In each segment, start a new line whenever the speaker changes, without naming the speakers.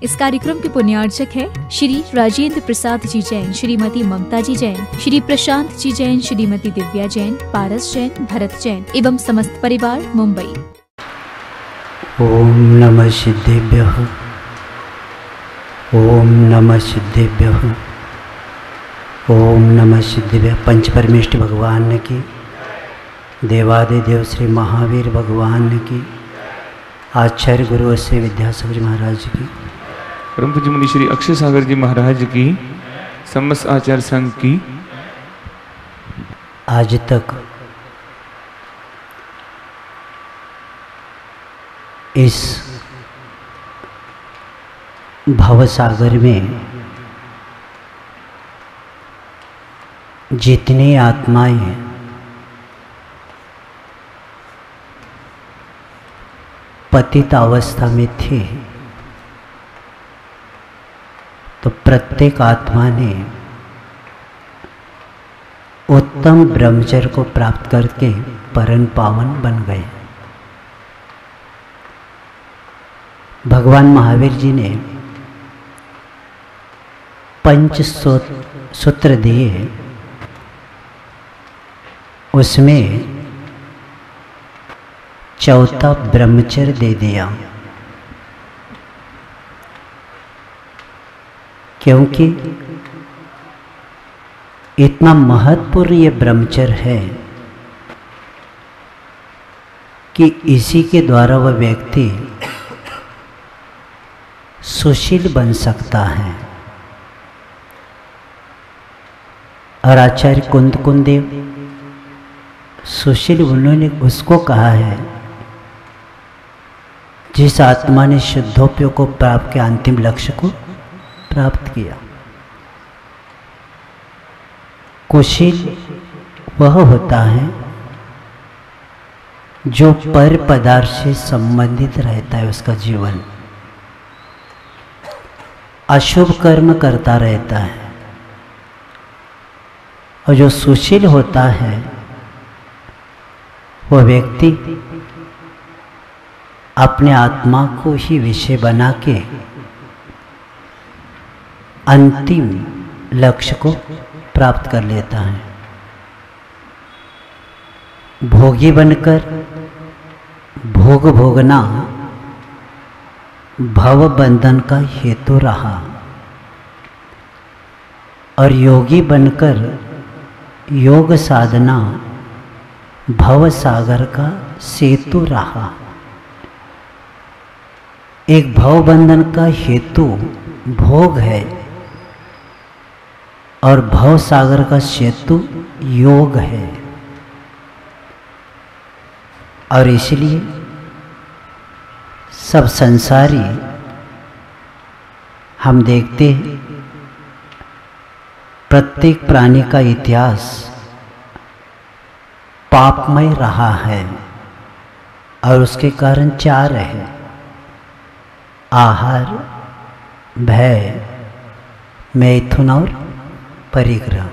इस कार्यक्रम के पुण्यार्चक है श्री राजेंद्र प्रसाद जी जैन, श्रीमती ममता जी जैन, श्री प्रशांत जी जैन, श्रीमती दिव्या जैन, पारस जैन, भरत जैन एवं समस्त परिवार, मुंबई।
ओम नमः सिद्धेभ्यः, ओम नमः सिद्धेभ्यः, ओम नमः सिद्धेभ्यः। पंच परमेष्टि भगवान की, देवादिदेव श्री महावीर भगवान की, आचार्य गुरु श्री विद्यासागर जी महाराज की,
परम पूज्य मुनि श्री अक्षय सागर जी महाराज की, समस्त आचार्य संघ की।
आज तक इस भवसागर में जितनी आत्माएं पतित अवस्था में थी, तो प्रत्येक आत्मा ने उत्तम ब्रह्मचर्य को प्राप्त करके परम पावन बन गए। भगवान महावीर जी ने पंच सूत्र दिए, उसमें चौथा ब्रह्मचर्य दे दिया, क्योंकि इतना महत्वपूर्ण ये ब्रह्मचर्य है कि इसी के द्वारा वह व्यक्ति सुशील बन सकता है। और आचार्य कुंदेव सुशील उन्होंने उसको कहा है जिस आत्मा ने शुद्धोपयोग को प्राप्त के अंतिम लक्ष्य को प्राप्त किया। कुशील वह होता है जो पर पदार्थ से संबंधित रहता है, उसका जीवन अशुभ कर्म करता रहता है। और जो सुशील होता है वह व्यक्ति अपने आत्मा को ही विषय बना के अंतिम लक्ष्य को प्राप्त कर लेता है। भोगी बनकर भोग भोगना भव बंधन का हेतु रहा, और योगी बनकर योग साधना भव सागर का सेतु रहा। एक भव बंधन का हेतु भोग है और भव सागर का सेतु योग है। और इसलिए सब संसारी हम देखते हैं, प्रत्येक प्राणी का इतिहास पापमय रहा है, और उसके कारण चार है: आहार, भय, मैथुन और परिग्रह।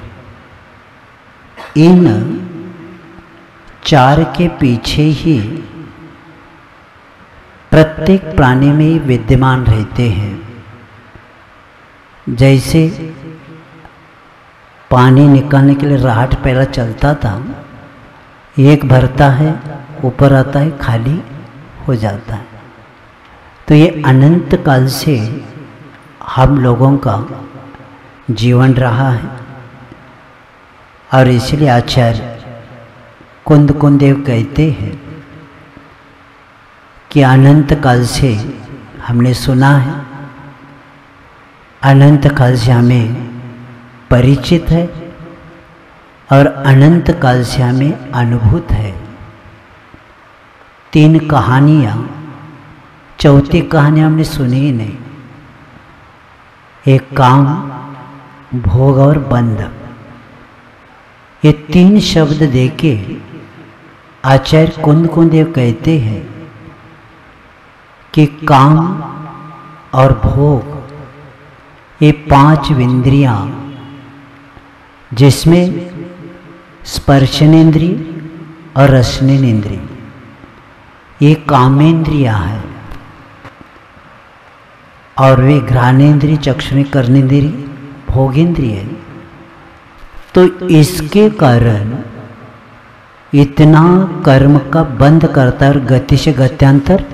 इन चार के पीछे ही प्रत्येक प्राणी में विद्यमान रहते हैं। जैसे पानी निकालने के लिए राहट पहला चलता था, एक भरता है, ऊपर आता है, खाली हो जाता है। तो ये अनंत काल से हम लोगों का जीवन रहा है। और इसलिए आचार्य कुंदेव कहते हैं कि अनंत काल से हमने सुना है, अनंत काल से हमें परिचित है, और अनंत काल से हमें अनुभूत है। तीन कहानियाँ, चौथी कहानी हमने सुनी ही नहीं। एक काम, भोग और बंध, ये तीन शब्द देके आचार्य कुंदेव कहते हैं कि काम और भोग ये पांच इंद्रियां, जिसमें स्पर्शनेन्द्रिय और रसनेन्द्रिय ये कामेंद्रियां है। और वे घ्राणेन्द्रिय, चक्षुरें, कर्णेन्द्रिय, भोगेंद्रिय है। तो इसके कारण इतना कर्म का बंध करता है और गति से गत्यांतर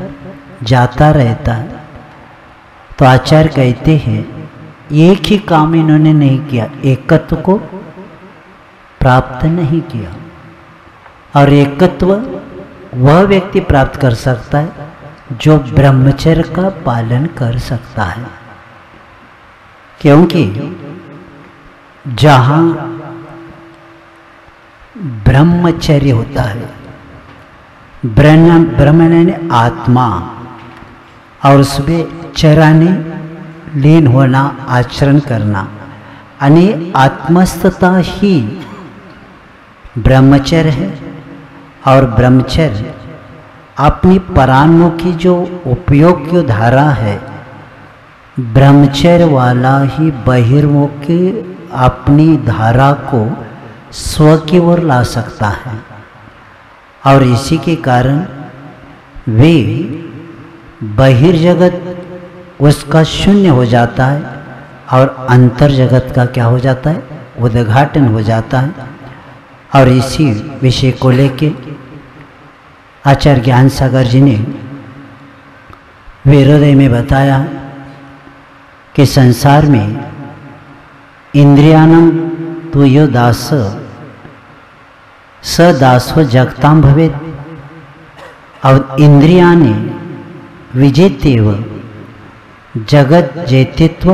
जाता रहता है। तो आचार्य कहते हैं एक ही काम इन्होंने नहीं किया, एकत्व को प्राप्त नहीं किया। और एकत्व वह व्यक्ति प्राप्त कर सकता है जो ब्रह्मचर्य का पालन कर सकता है, क्योंकि जहाँ ब्रह्मचर्य होता है, ब्रह्म यानी आत्मा, और उसमें चराने लीन होना, आचरण करना, यानी आत्मस्थता ही ब्रह्मचर्य है। और ब्रह्मचर्य अपनी परान्मुखी जो उपयोग्य धारा है, ब्रह्मचर्य वाला ही बहिर्मुखी अपनी धारा को स्व की ओर ला सकता है। और इसी के कारण वे बहिर्जगत उसका शून्य हो जाता है और अंतर जगत का क्या हो जाता है, उद्घाटन हो जाता है। और इसी विषय को लेके आचार्य ज्ञान सागर जी ने वीरोदय में बताया कि संसार में इंद्रियाणं तो यो दास स दासो जगतां भवेत्। और इंद्रियाणि विजेतेव जगत जेतित्व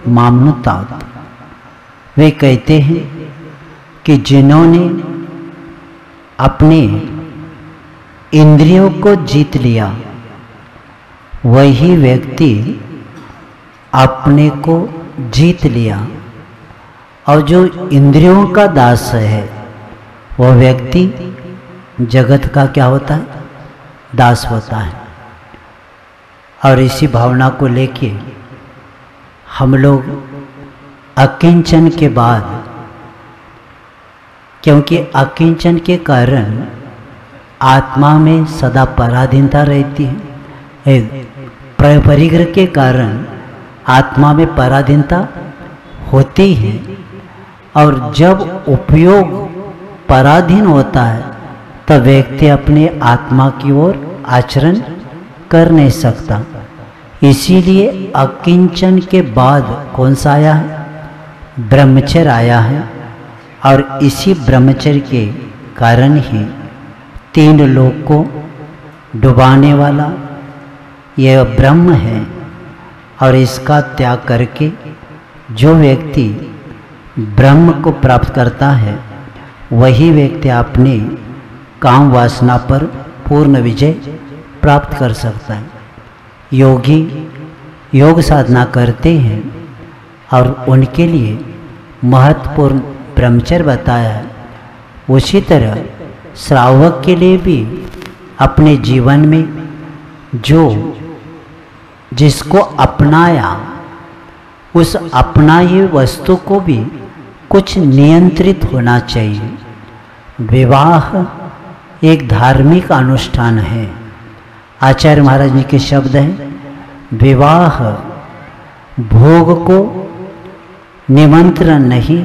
मामनुतात। वे कहते हैं कि जिन्होंने अपने इंद्रियों को जीत लिया वही व्यक्ति अपने को जीत लिया। और जो इंद्रियों का दास है वह व्यक्ति जगत का क्या होता है, दास होता है। और इसी भावना को लेके हम लोग अकिंचन के बाद, क्योंकि अकिंचन के कारण आत्मा में सदा पराधीनता रहती है, परिग्रह के कारण आत्मा में पराधीनता होती है। और जब उपयोग पराधीन होता है तब व्यक्ति अपने आत्मा की ओर आचरण कर नहीं सकता। इसीलिए अकिंचन के बाद कौन सा आया है, ब्रह्मचर्य आया है। और इसी ब्रह्मचर्य के कारण ही तीन लोक को डुबाने वाला यह ब्रह्म है। और इसका त्याग करके जो व्यक्ति ब्रह्म को प्राप्त करता है वही व्यक्ति अपने काम वासना पर पूर्ण विजय प्राप्त कर सकता है। योगी योग साधना करते हैं और उनके लिए महत्वपूर्ण ब्रह्मचर्य बताया है। उसी तरह श्रावक के लिए भी अपने जीवन में जो जिसको अपनाया उस अपनाई वस्तु को भी कुछ नियंत्रित होना चाहिए। विवाह एक धार्मिक अनुष्ठान है। आचार्य महाराज जी के शब्द हैं, विवाह भोग को निमंत्रण नहीं,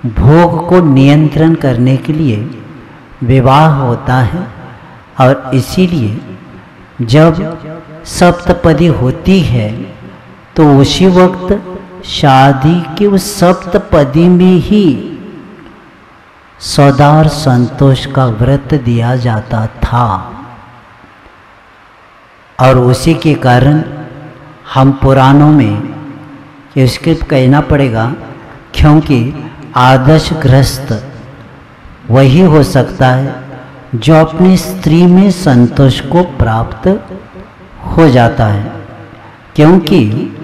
भोग को नियंत्रण करने के लिए विवाह होता है। और इसीलिए जब सप्तपदी होती है तो उसी वक्त शादी की उस सप्तपदी में ही सौदार संतोष का व्रत दिया जाता था। और उसी के कारण हम पुराणों में इसके कहना पड़ेगा, क्योंकि आदर्श गृहस्थ वही हो सकता है जो अपनी स्त्री में संतोष को प्राप्त हो जाता है, क्योंकि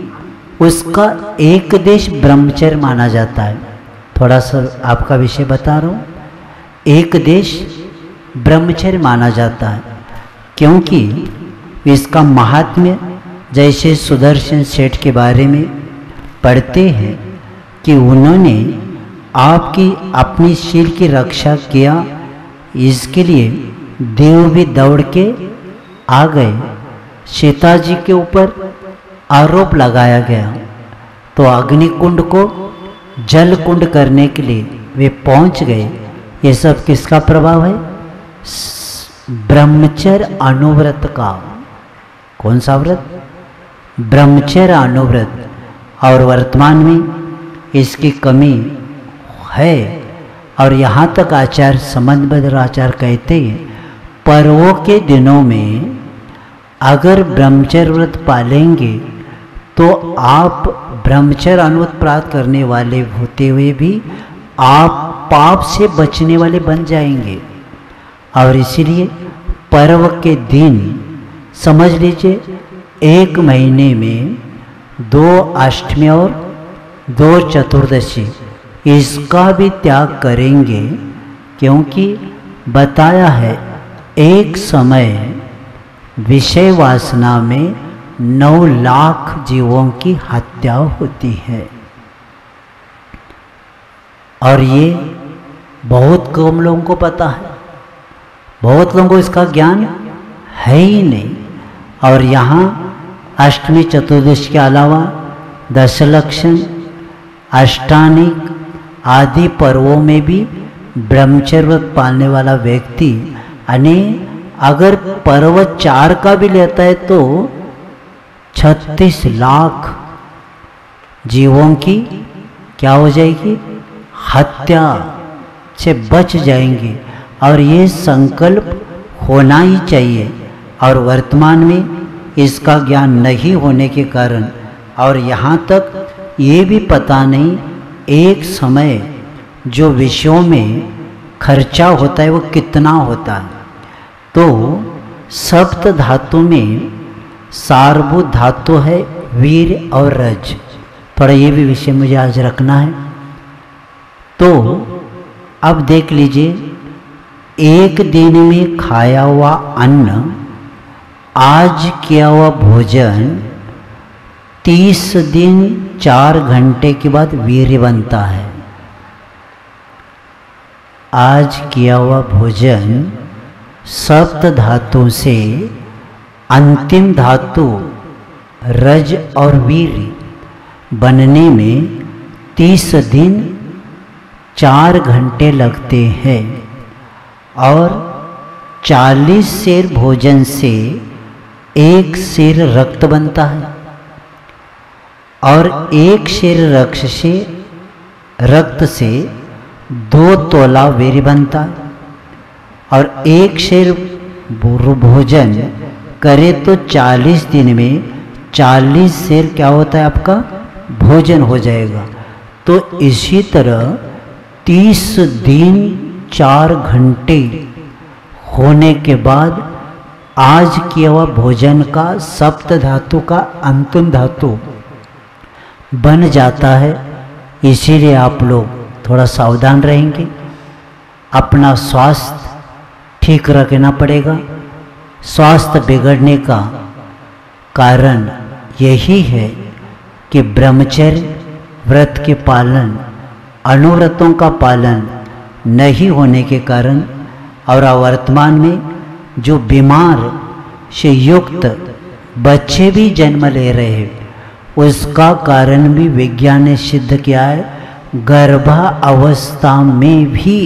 उसका एक देश ब्रह्मचर्य माना जाता है। थोड़ा सा आपका विषय बता रहा हूँ, एक देश ब्रह्मचर्य माना जाता है, क्योंकि इसका महात्म्य जैसे सुदर्शन सेठ के बारे में पढ़ते हैं कि उन्होंने आपकी अपनी शील की रक्षा किया, इसके लिए देव भी दौड़ के आ गए। सीता जी के ऊपर आरोप लगाया गया तो अग्निकुंड को जल कुंड करने के लिए वे पहुंच गए। ये सब किसका प्रभाव है? ब्रह्मचर्य अनुव्रत का। कौन सा व्रत? ब्रह्मचर्य अनुव्रत। और वर्तमान में इसकी कमी है। और यहाँ तक आचार्य संबंधभद्र आचार्य कहते हैं पर्वों के दिनों में अगर ब्रह्मचर्य व्रत पालेंगे तो आप ब्रह्मचर्य अनुव्रत प्राप्त करने वाले होते हुए भी आप पाप से बचने वाले बन जाएंगे। और इसीलिए पर्व के दिन समझ लीजिए 1 महीने में 2 अष्टमी और 2 चतुर्दशी इसका भी त्याग करेंगे, क्योंकि बताया है एक समय विषय वासना में 9 लाख जीवों की हत्या होती है। और ये बहुत कम लोगों को पता है, बहुत लोगों को इसका ज्ञान है ही नहीं। और यहाँ अष्टमी चतुर्दशी के अलावा दशलक्षण, अष्टानिक आदि पर्वों में भी ब्रह्मचर्य व्रत पालने वाला व्यक्ति यानी अगर पर्व 4 का भी लेता है तो 36 लाख जीवों की क्या हो जाएगी? हत्या से बच जाएंगे। और ये संकल्प होना ही चाहिए। और वर्तमान में इसका ज्ञान नहीं होने के कारण और यहाँ तक ये भी पता नहीं एक समय जो विषयों में खर्चा होता है वो कितना होता है। तो सप्त धातु में सारभूत धातु है वीर और रज। थोड़ा ये भी विषय मुझे आज रखना है। तो अब देख लीजिए एक दिन में खाया हुआ अन्न, आज किया हुआ भोजन 30 दिन 4 घंटे के बाद वीर्य बनता है। आज किया हुआ भोजन सप्त धातु से अंतिम धातु रज और वीर्य बनने में 30 दिन 4 घंटे लगते हैं। और 40 सेर भोजन से 1 सेर रक्त बनता है। और 1 सेर रक्त से 2 तोला वीर्य बनता है। और 1 सेर भोजन करे तो 40 दिन में 40 सेर क्या होता है आपका? भोजन हो जाएगा। तो इसी तरह 30 दिन 4 घंटे होने के बाद आज किया हुआ भोजन का सप्त धातु का अंतिम धातु बन जाता है। इसीलिए आप लोग थोड़ा सावधान रहेंगे, अपना स्वास्थ्य ठीक रखना पड़ेगा। स्वास्थ्य बिगड़ने का कारण यही है कि ब्रह्मचर्य व्रत के पालन, अनुव्रतों का पालन नहीं होने के कारण और वर्तमान में जो बीमार से युक्त बच्चे भी जन्म ले रहे हैं, उसका कारण भी विज्ञान ने सिद्ध किया है। गर्भावस्था में भी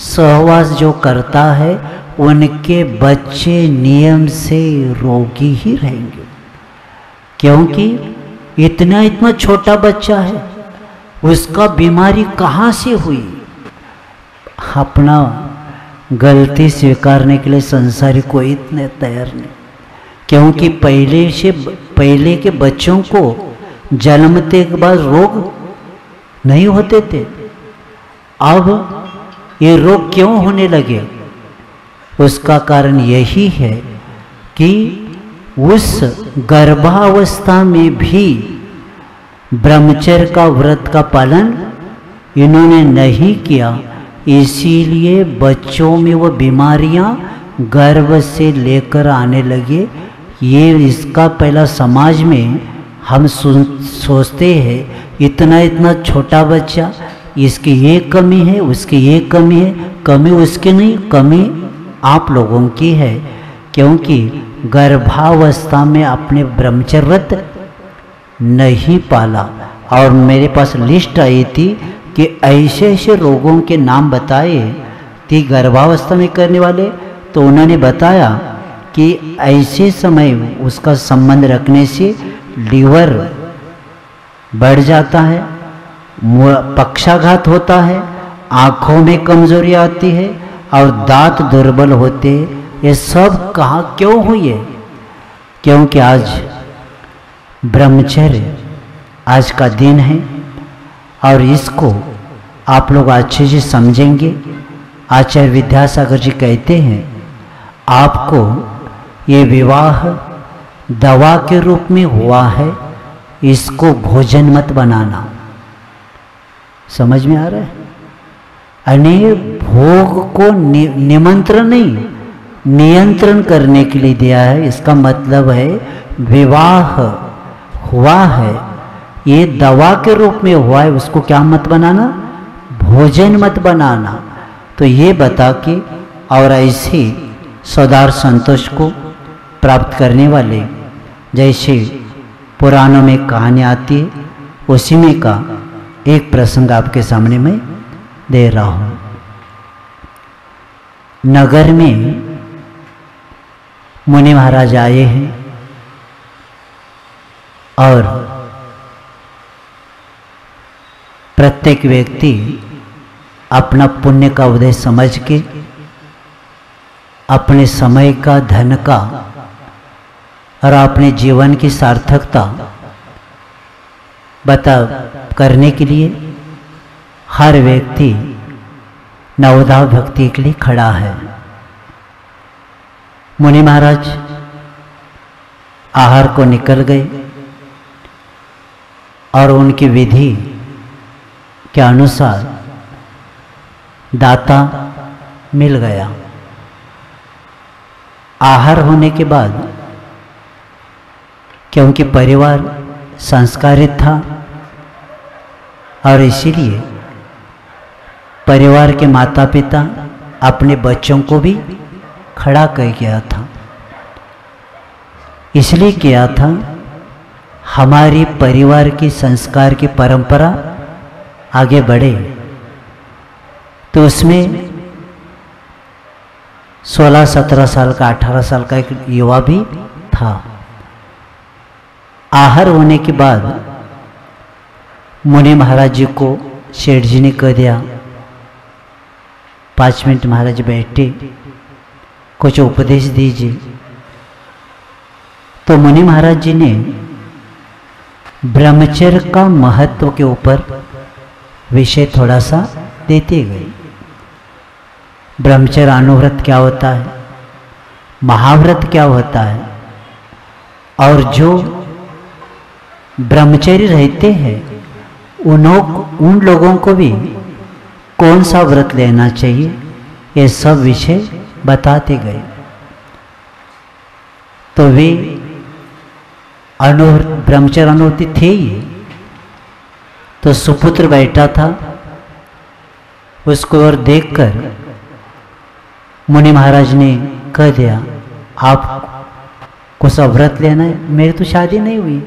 सहवास जो करता है उनके बच्चे नियम से रोगी ही रहेंगे, क्योंकि इतना छोटा बच्चा है, उसका बीमारी कहाँ से हुई? अपना गलती स्वीकारने के लिए संसारी कोई इतने तैयार नहीं, क्योंकि पहले के बच्चों को जन्मते के बाद रोग नहीं होते थे। अब ये रोग क्यों होने लगे? उसका कारण यही है कि उस गर्भावस्था में भी ब्रह्मचर्य का व्रत का पालन इन्होंने नहीं किया। इसीलिए बच्चों में वो बीमारियां गर्भ से लेकर आने लगे। ये इसका पहला समाज में हम सोचते हैं इतना छोटा बच्चा, इसकी ये कमी है, उसकी ये कमी है। कमी उसकी नहीं, कमी आप लोगों की है, क्योंकि गर्भावस्था में आपने ब्रह्मचर्य व्रत नहीं पाला। और मेरे पास लिस्ट आई थी कि ऐसे ऐसे रोगों के नाम बताए थे गर्भावस्था में करने वाले, तो उन्होंने बताया कि ऐसे समय उसका संबंध रखने से लीवर बढ़ जाता है, पक्षाघात होता है, आँखों में कमजोरी आती है और दांत दुर्बल होते हैं। ये सब कहाँ क्यों हुई है? क्योंकि आज ब्रह्मचर्य आज का दिन है और इसको आप लोग अच्छे से समझेंगे। आचार्य विद्यासागर जी कहते हैं आपको ये विवाह दवा के रूप में हुआ है, इसको भोजन मत बनाना। समझ में आ रहा है? अने भोग को निमंत्रण नहीं, नियंत्रण करने के लिए दिया है। इसका मतलब है विवाह हुआ है, ये दवा के रूप में हुआ है, उसको क्या मत बनाना? भोजन मत बनाना। तो ये बता के और ऐसे सौदार संतोष को प्राप्त करने वाले जैसे पुराणों में कहानी आती है, उसी में का एक प्रसंग आपके सामने मैं दे रहा हूँ। नगर में मुनि महाराज आए हैं और प्रत्येक व्यक्ति अपना पुण्य का उदय समझ के अपने समय का, धन का और अपने जीवन की सार्थकता बता करने के लिए हर व्यक्ति नवोदाव भक्ति के लिए खड़ा है। मुनि महाराज आहार को निकल गए और उनकी विधि के अनुसार दाता मिल गया। आहार होने के बाद क्योंकि परिवार संस्कारित था और इसीलिए परिवार के माता पिता अपने बच्चों को भी खड़ा कर किया था। इसलिए किया था हमारी परिवार की संस्कार की परंपरा आगे बढ़े। तो उसमें 16-17 साल का, 18 साल का एक युवा भी था। आहार होने के बाद मुनि महाराज जी को सेठ जी ने कह दिया 5 मिनट महाराज बैठे, कुछ उपदेश दीजिए। तो मुनि महाराज जी ने ब्रह्मचर्य का महत्व के ऊपर विषय थोड़ा सा देते गए। ब्रह्मचर्य अनुव्रत क्या होता है, महाव्रत क्या होता है, और जो ब्रह्मचर्य रहते हैं उन लोगों को भी कौन सा व्रत लेना चाहिए, ये सब विषय बताते गए। तो वे ब्रह्मचर्य अनुवृत्ति थे ही। तो सुपुत्र बैठा था, उसको और देखकर मुनि महाराज ने कह दिया आप कुछ व्रत लेना है, मेरी तो शादी नहीं हुई।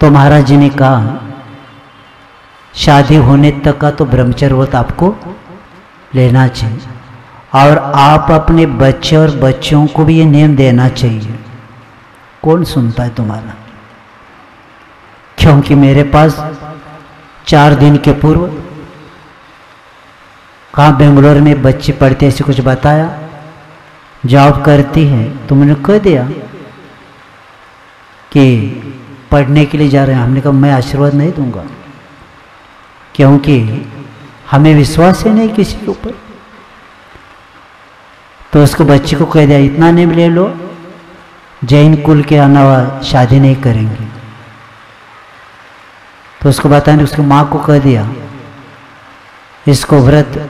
तो महाराज जी ने कहा शादी होने तक का तो ब्रह्मचर्य व्रत आपको लेना चाहिए और आप अपने बच्चे और बच्चों को भी ये नियम देना चाहिए। कौन सुनता है तुम्हारा? क्योंकि मेरे पास 4 दिन के पूर्व कहाँ बेंगलोर में बच्ची पढ़ती ऐसे कुछ बताया, जॉब करती है, तुमने कह दिया कि पढ़ने के लिए जा रहे हैं। हमने कहा मैं आशीर्वाद नहीं दूंगा, क्योंकि हमें विश्वास है नहीं किसी के ऊपर। तो उसको बच्ची को कह दिया इतना नेम ले लो, जैन कुल के अलावा शादी नहीं करेंगे। तो उसको बताने उसकी माँ को कह दिया इसको व्रत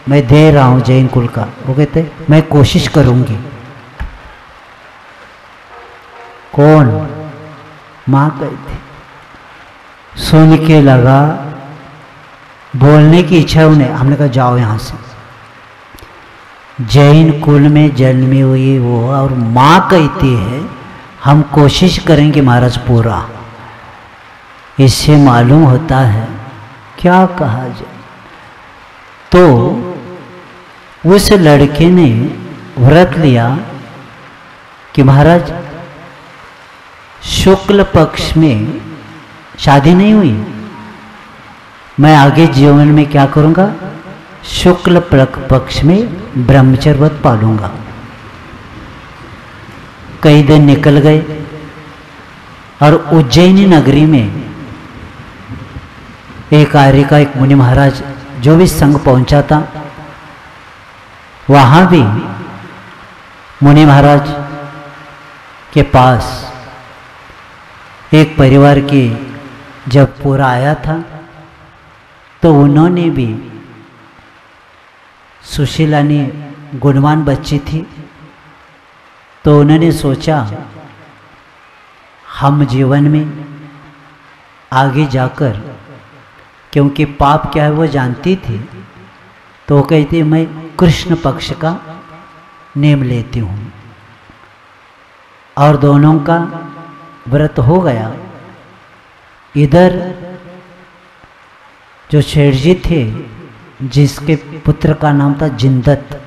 मैं दे रहा हूँ जैन कुल का। वो कहते मैं कोशिश करूंगी। कौन? माँ कहती। सुन के लगा, बोलने की इच्छा उन्हें। हमने कहा जाओ यहाँ से। जैन कुल में जन्मी हुई वो और माँ कहती है हम कोशिश करेंगे महाराज पूरा। इससे मालूम होता है क्या कहा जाए। तो उस लड़के ने व्रत लिया कि महाराज शुक्ल पक्ष में शादी नहीं हुई, मैं आगे जीवन में क्या करूंगा, शुक्ल पक्ष में ब्रह्मचर्य व्रत पालूंगा। कई दिन निकल गए और उज्जैनी नगरी में एक आर्य का एक मुनि महाराज जो भी संग पहुंचा था, वहां भी मुनि महाराज के पास एक परिवार के जब पूरा आया था तो उन्होंने भी, सुशीला ने गुणवान बच्ची थी, तो उन्होंने सोचा हम जीवन में आगे जाकर, क्योंकि पाप क्या है वो जानती थी, तो वो कहती मैं कृष्ण पक्ष का नेम लेती हूँ। और दोनों का व्रत हो गया। इधर जो शेठ जी थे जिसके पुत्र का नाम था जिंदत,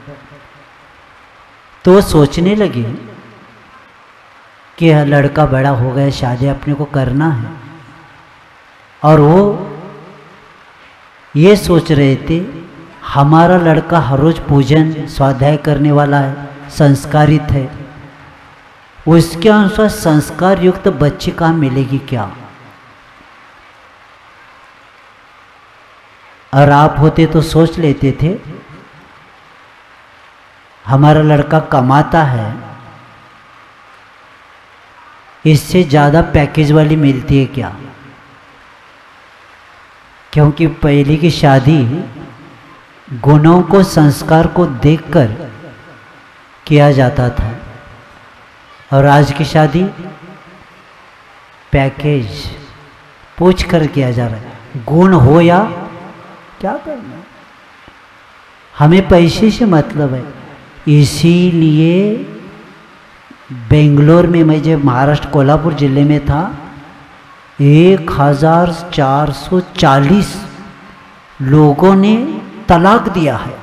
तो वो सोचने लगे कि लड़का बड़ा हो गया, शादी अपने को करना है। और वो ये सोच रहे थे हमारा लड़का हर रोज पूजन स्वाध्याय करने वाला है, संस्कारित है, उसके अनुसार संस्कार युक्त बच्ची कहाँ मिलेगी क्या। और आप होते तो सोच लेते थे हमारा लड़का कमाता है, इससे ज़्यादा पैकेज वाली मिलती है क्या। क्योंकि पहले की शादी गुणों को, संस्कार को देखकर किया जाता था, और आज की शादी पैकेज पूछ कर किया जा रहा है। गुण हो या क्या करना, हमें पैसे से मतलब है। इसीलिए बेंगलोर में, मैं जब महाराष्ट्र कोल्हापुर जिले में था, 1440 लोगों ने तलाक दिया है।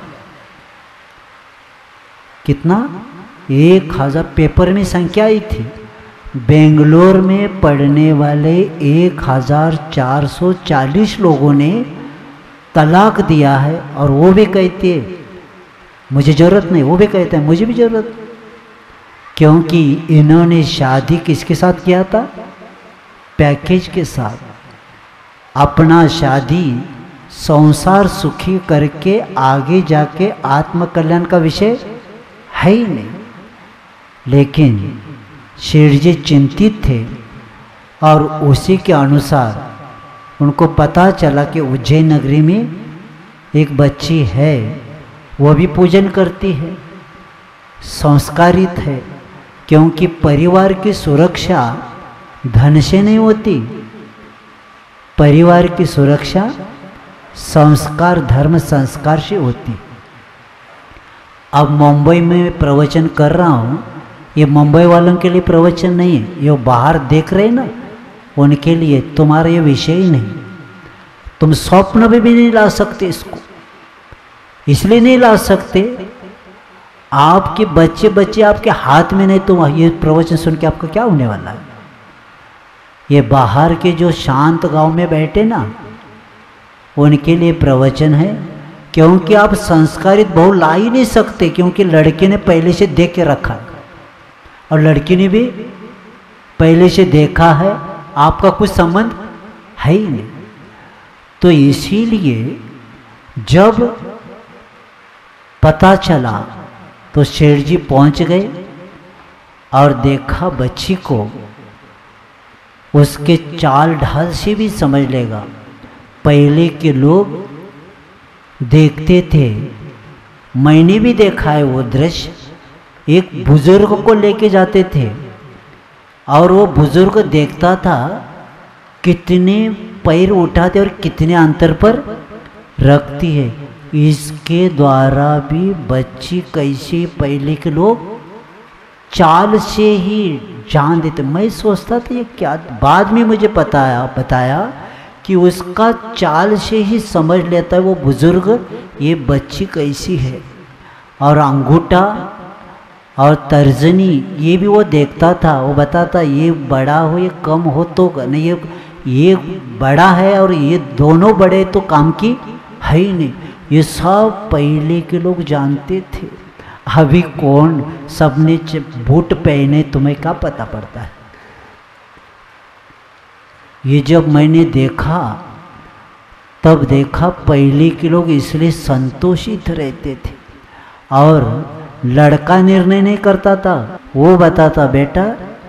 कितना? 1000 पेपर में संख्या आई थी। बेंगलोर में पढ़ने वाले 1440 लोगों ने तलाक दिया है। और वो भी कहते हैं मुझे ज़रूरत नहीं, वो भी कहते हैं मुझे भी ज़रूरत, क्योंकि इन्होंने शादी किसके साथ किया था? पैकेज के साथ। अपना शादी संसार सुखी करके आगे जाके आत्मकल्याण का विषय है ही नहीं। लेकिन शेठ जी चिंतित थे और उसी के अनुसार उनको पता चला कि उज्जैन नगरी में एक बच्ची है, वो भी पूजन करती है, संस्कारित है। क्योंकि परिवार की सुरक्षा धन से नहीं होती, परिवार की सुरक्षा संस्कार, धर्म संस्कार से होती। अब मुंबई में प्रवचन कर रहा हूँ, ये मुंबई वालों के लिए प्रवचन नहीं है, ये बाहर देख रहे ना, उनके लिए। तुम्हारा ये विषय ही नहीं, तुम स्वप्न में भी नहीं ला सकते इसको। इसलिए नहीं ला सकते, आपके बच्चे आपके हाथ में नहीं, तो ये प्रवचन सुन के आपका क्या होने वाला है। ये बाहर के जो शांत गांव में बैठे ना, उनके लिए प्रवचन है। क्योंकि आप संस्कारित बहू ला ही नहीं सकते, क्योंकि लड़के ने पहले से देख के रखा और लड़की ने भी पहले से देखा है, आपका कुछ संबंध है ही नहीं। तो इसीलिए जब पता चला तो शेठ जी पहुंच गए और देखा बच्ची को, उसके चाल ढाल से भी समझ लेगा। पहले के लोग देखते थे, मैंने भी देखा है वो दृश्य, एक बुजुर्ग को लेके जाते थे और वो बुजुर्ग देखता था कितने पैर उठाते और कितने अंतर पर रखती है। इसके द्वारा भी बच्ची कैसे पहले के लोग चाल से ही जान देते। मैं सोचता था ये क्या, बाद में मुझे बताया कि उसका चाल से ही समझ लेता है वो बुजुर्ग ये बच्ची कैसी है, और अंगूठा और तर्जनी ये भी वो देखता था। वो बताता ये बड़ा हो ये कम हो तो नहीं, ये बड़ा है और ये दोनों बड़े तो काम की है ही नहीं। ये सब पहले के लोग जानते थे। अभी कौन, सबने बूट पहने, तुम्हें क्या पता पड़ता है। ये जब मैंने देखा तब देखा पहले के लोग इसलिए संतोषित रहते थे, और लड़का निर्णय नहीं करता था, वो बताता बेटा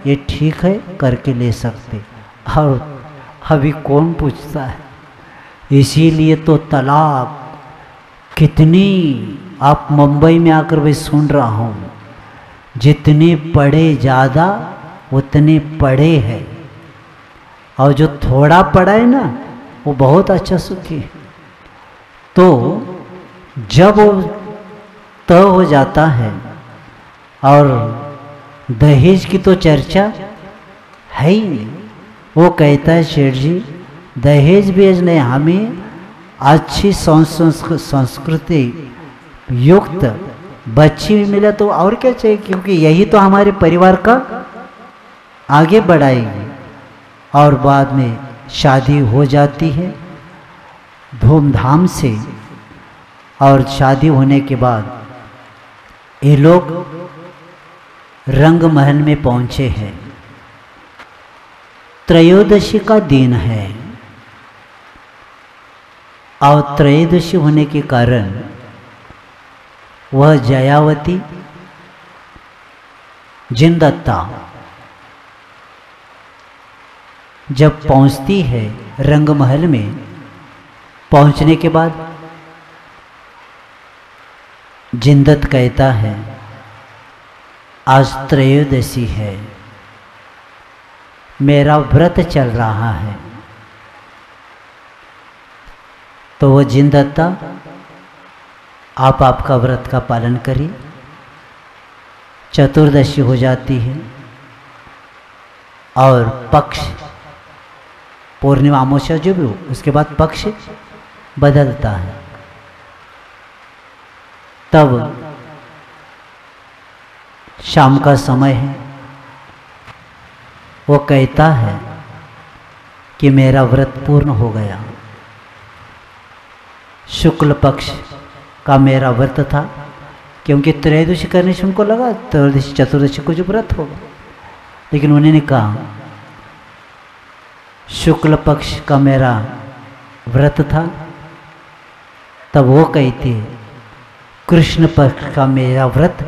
ये ठीक है करके ले सकते, और अभी कौन पूछता है। इसीलिए तो तलाक कितनी, आप मुंबई में आकर भी सुन रहा हूँ, जितने पढ़े ज़्यादा उतने पढ़े हैं, और जो थोड़ा पढ़ा है ना वो बहुत अच्छा सुखी है। तो जब वो तय हो जाता है, और दहेज की तो चर्चा है ही नहीं। वो कहता है सेठ जी दहेज बेज नहीं, हमें अच्छी संस्कृति युक्त बच्ची भी मिले तो और क्या चाहिए, क्योंकि यही तो हमारे परिवार का आगे बढ़ाएगी। और बाद में शादी हो जाती है धूमधाम से, और शादी होने के बाद ये लोग रंग महल में पहुंचे हैं। त्रयोदशी का दिन है, और त्रयोदशी होने के कारण वह जयावती जिनदत्ता जब पहुंचती है रंग महल में, पहुंचने के बाद जिनदत्त कहता है आज त्रयोदशी है, मेरा व्रत चल रहा है। तो वो जिनदत्ता आप आपका व्रत का पालन करिए। चतुर्दशी हो जाती है, और पक्ष पूर्णिमा अमावस्या जो भी हो उसके बाद पक्ष बदलता है। तब शाम का समय है, वो कहता है कि मेरा व्रत पूर्ण हो गया। शुक्ल पक्ष का मेरा व्रत था, क्योंकि त्रयोदशी करने से उनको लगा त्रयोदशी चतुर्दशी को जो व्रत होगा, लेकिन उन्होंने कहा शुक्ल पक्ष का मेरा व्रत था। तब वो कहते कृष्ण पक्ष का मेरा व्रत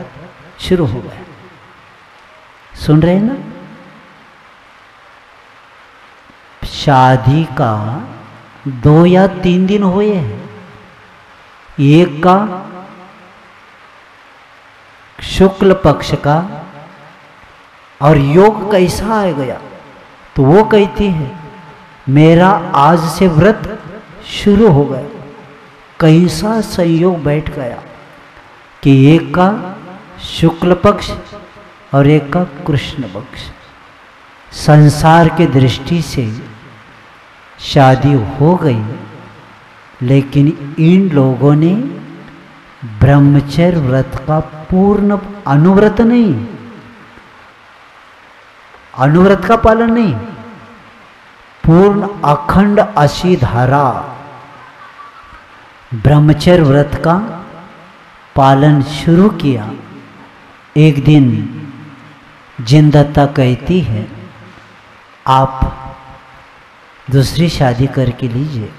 शुरू हो गया। सुन रहे हैं ना, शादी का 2 या 3 दिन हुए हैं, एक का शुक्ल पक्ष का, और योग कैसा आ गया। तो वो कहती है मेरा आज से व्रत शुरू हो गया। कैसा संयोग बैठ गया कि एक का शुक्ल पक्ष और एक का कृष्ण पक्ष। संसार के दृष्टि से शादी हो गई, लेकिन इन लोगों ने ब्रह्मचर्य व्रत का पूर्ण अनुव्रत नहीं, अनुव्रत का पालन नहीं, पूर्ण अखंड अशी धारा ब्रह्मचर्य व्रत का पालन शुरू किया। एक दिन जिनदत्ता कहती है आप दूसरी शादी करके लीजिए,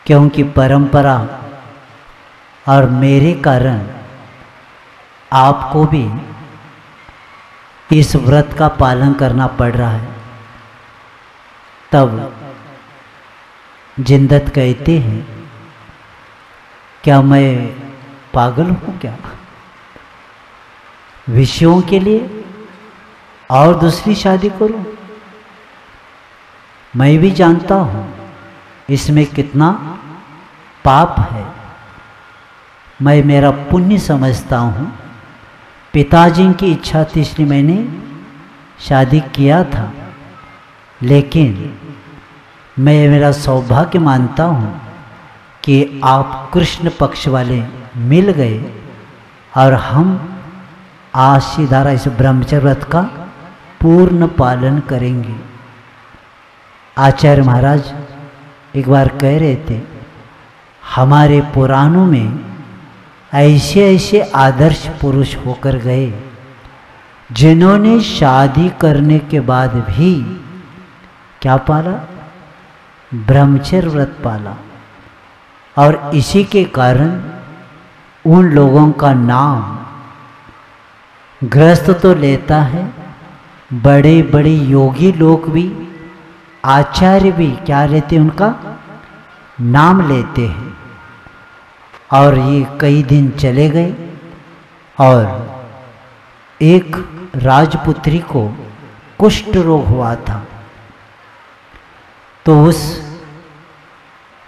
क्योंकि परंपरा और मेरे कारण आपको भी इस व्रत का पालन करना पड़ रहा है। तब जिनदत्त कहते हैं क्या मैं पागल हूँ क्या, विषयों के लिए और दूसरी शादी करूं? मैं भी जानता हूं इसमें कितना पाप है, मैं मेरा पुण्य समझता हूं, पिताजी की इच्छा थी इसलिए मैंने शादी किया था, लेकिन मैं मेरा सौभाग्य मानता हूँ कि आप कृष्ण पक्ष वाले मिल गए और हम आज से धारा इस ब्रह्मचर्य व्रत का पूर्ण पालन करेंगे। आचार्य महाराज एक बार कह रहे थे, हमारे पुराणों में ऐसे ऐसे आदर्श पुरुष होकर गए जिन्होंने शादी करने के बाद भी क्या पाला? ब्रह्मचर्य व्रत पाला। और इसी के कारण उन लोगों का नाम गृहस्थ तो लेता है, बड़े बड़े योगी लोग भी, आचार्य भी क्या लेते हैं? उनका नाम लेते हैं। और ये कई दिन चले गए और एक राजपुत्री को कुष्ठ रोग हुआ था। तो उस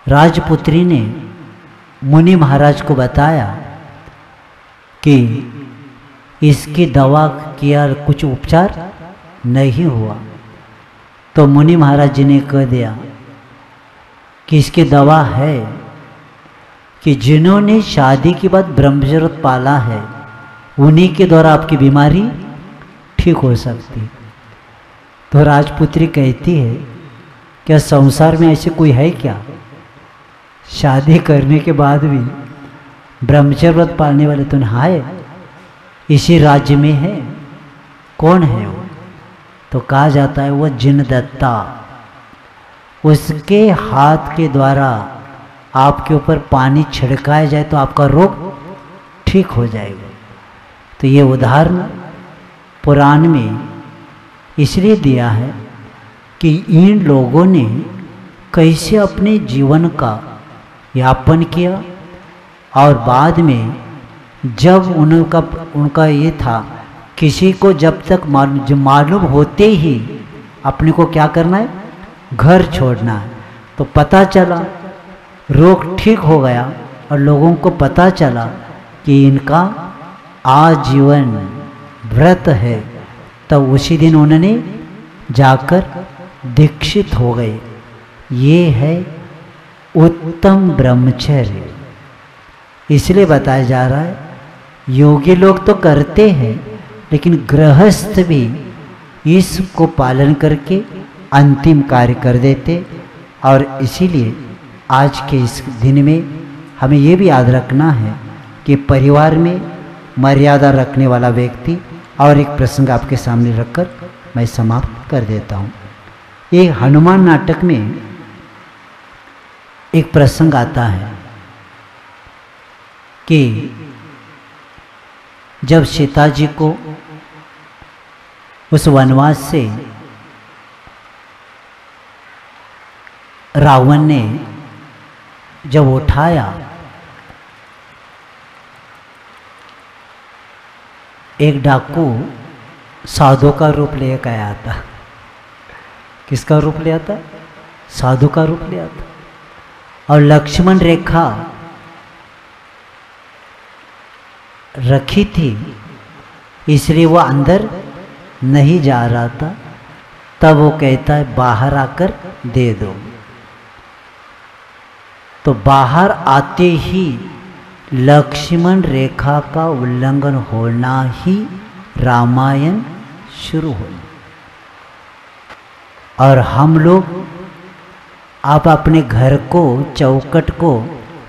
राजपुत्री ने मुनि महाराज को बताया कि इसकी दवा किया, कुछ उपचार नहीं हुआ। तो मुनि महाराज जी ने कह दिया कि इसकी दवा है कि जिन्होंने शादी के बाद ब्रह्मचर्य व्रत पाला है उन्हीं के द्वारा आपकी बीमारी ठीक हो सकती। तो राजपुत्री कहती है, क्या संसार में ऐसे कोई है क्या? शादी करने के बाद भी ब्रह्मचर्य व्रत पालने वाले तो नहाए इसी राज्य में है। कौन है वो? तो कहा जाता है वो जिनदत्ता। उसके हाथ के द्वारा आपके ऊपर पानी छिड़काया जाए तो आपका रोग ठीक हो जाएगा। तो ये उदाहरण पुराण में इसलिए दिया है कि इन लोगों ने कैसे अपने जीवन का यापन किया और बाद में जब उनका ये था किसी को जब तक मालूम होते ही अपने को क्या करना है? घर छोड़ना है। तो पता चला रोग ठीक हो गया और लोगों को पता चला कि इनका आजीवन व्रत है, तब उसी दिन उन्होंने जाकर दीक्षित हो गए। ये है उत्तम ब्रह्मचर्य। इसलिए बताया जा रहा है योगी लोग तो करते हैं, लेकिन गृहस्थ भी इसको पालन करके अंतिम कार्य कर देते। और इसीलिए आज के इस दिन में हमें ये भी याद रखना है कि परिवार में मर्यादा रखने वाला व्यक्ति। और एक प्रसंग आपके सामने रखकर मैं समाप्त कर देता हूँ। ये हनुमान नाटक में एक प्रसंग आता है कि जब सीता जी को उस वनवास से रावण ने जब उठाया, एक डाकू साधु का रूप लेकर आया था। किसका रूप ले आता? साधु का रूप ले आता। और लक्ष्मण रेखा रखी थी, इसलिए वो अंदर नहीं जा रहा था। तब वो कहता है बाहर आकर दे दो। तो बाहर आते ही लक्ष्मण रेखा का उल्लंघन होना ही रामायण शुरू हो। और हम लोग आप अपने घर को, चौखट को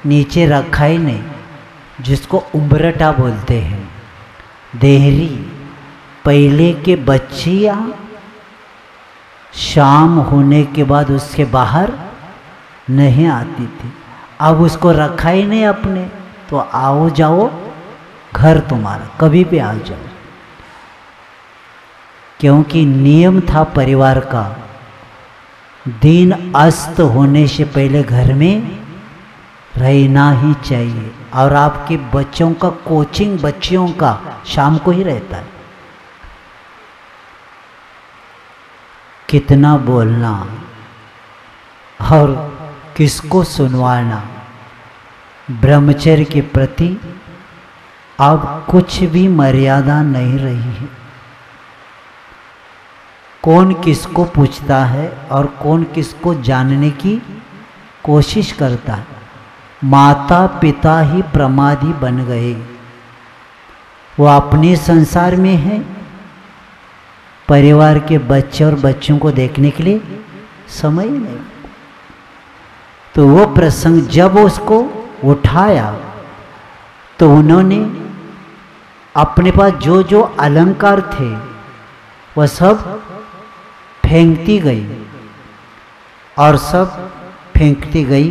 नीचे रखा ही नहीं, जिसको उम्बरटा बोलते हैं, देहरी। पहले के बच्चियाँ शाम होने के बाद उसके बाहर नहीं आती थी। अब उसको रखा ही नहीं अपने, तो आओ जाओ घर तुम्हारा, कभी भी आ जाओ। क्योंकि नियम था परिवार का, दिन अस्त होने से पहले घर में रहना ही चाहिए। और आपके बच्चों का कोचिंग बच्चियों का शाम को ही रहता है। कितना बोलना और किसको सुनवाना, ब्रह्मचर्य के प्रति अब कुछ भी मर्यादा नहीं रही है। कौन किसको पूछता है और कौन किसको जानने की कोशिश करता है। माता पिता ही प्रमादी बन गए। वो अपने संसार में है, परिवार के बच्चे और बच्चों को देखने के लिए समय नहीं। तो वो प्रसंग जब उसको उठाया तो उन्होंने अपने पास जो जो अलंकार थे वह सब फेंकती गई और सब फेंकती गई।